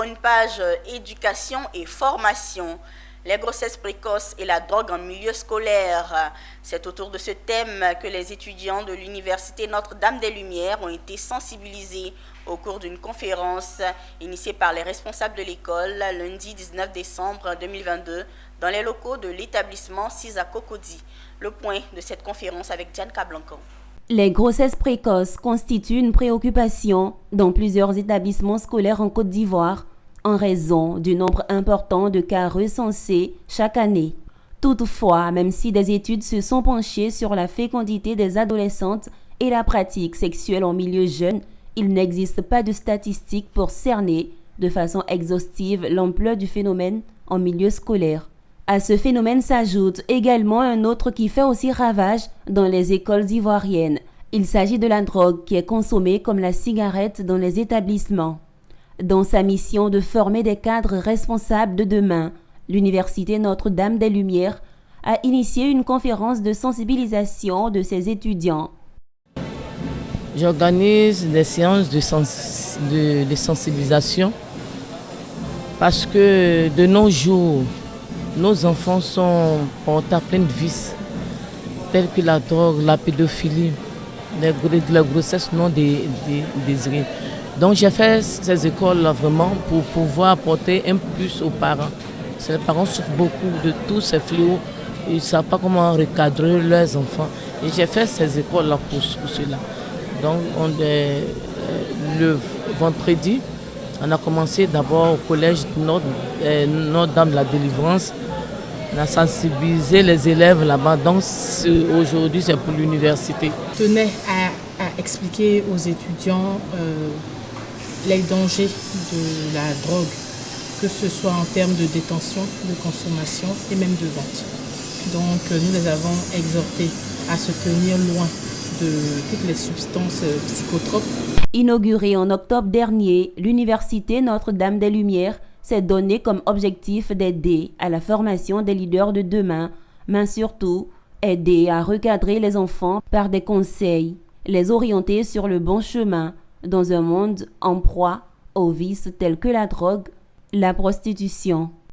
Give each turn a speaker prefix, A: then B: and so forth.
A: pour une page éducation et formation. Les grossesses précoces et la drogue en milieu scolaire. C'est autour de ce thème que les étudiants de l'Université Notre-Dame-des-Lumières ont été sensibilisés au cours d'une conférence initiée par les responsables de l'école lundi 19 décembre 2022 dans les locaux de l'établissement CISA Cocody. Le point de cette conférence avec Diane Cablanco.
B: Les grossesses précoces constituent une préoccupation dans plusieurs établissements scolaires en Côte d'Ivoire en raison du nombre important de cas recensés chaque année. Toutefois, même si des études se sont penchées sur la fécondité des adolescentes et la pratique sexuelle en milieu jeune, il n'existe pas de statistiques pour cerner de façon exhaustive l'ampleur du phénomène en milieu scolaire. À ce phénomène s'ajoute également un autre qui fait aussi ravage dans les écoles ivoiriennes. Il s'agit de la drogue qui est consommée comme la cigarette dans les établissements. Dans sa mission de former des cadres responsables de demain, l'Université Notre-Dame-des-Lumières a initié une conférence de sensibilisation de ses étudiants.
C: J'organise des séances de sensibilisation parce que de nos jours, nos enfants sont portés à plein de vices, tels que la drogue, la pédophilie, les grossesses non désirées. Donc j'ai fait ces écoles-là vraiment pour pouvoir apporter un plus aux parents. Les parents souffrent beaucoup de tous ces fléaux. Ils ne savent pas comment recadrer leurs enfants. Et j'ai fait ces écoles-là pour cela. Donc le vendredi, on a commencé d'abord au collège Notre-Dame de la Délivrance. On a sensibilisé les élèves là-bas. Donc aujourd'hui, c'est pour l'université.
D: Je tenais à expliquer aux étudiants les dangers de la drogue, que ce soit en termes de détention, de consommation et même de vente. Donc nous les avons exhortés à se tenir loin de toutes les substances psychotropes.
B: Inaugurée en octobre dernier, l'Université Notre-Dame-des-Lumières s'est donné comme objectif d'aider à la formation des leaders de demain, mais surtout aider à recadrer les enfants par des conseils, les orienter sur le bon chemin dans un monde en proie aux vices tels que la drogue, la prostitution.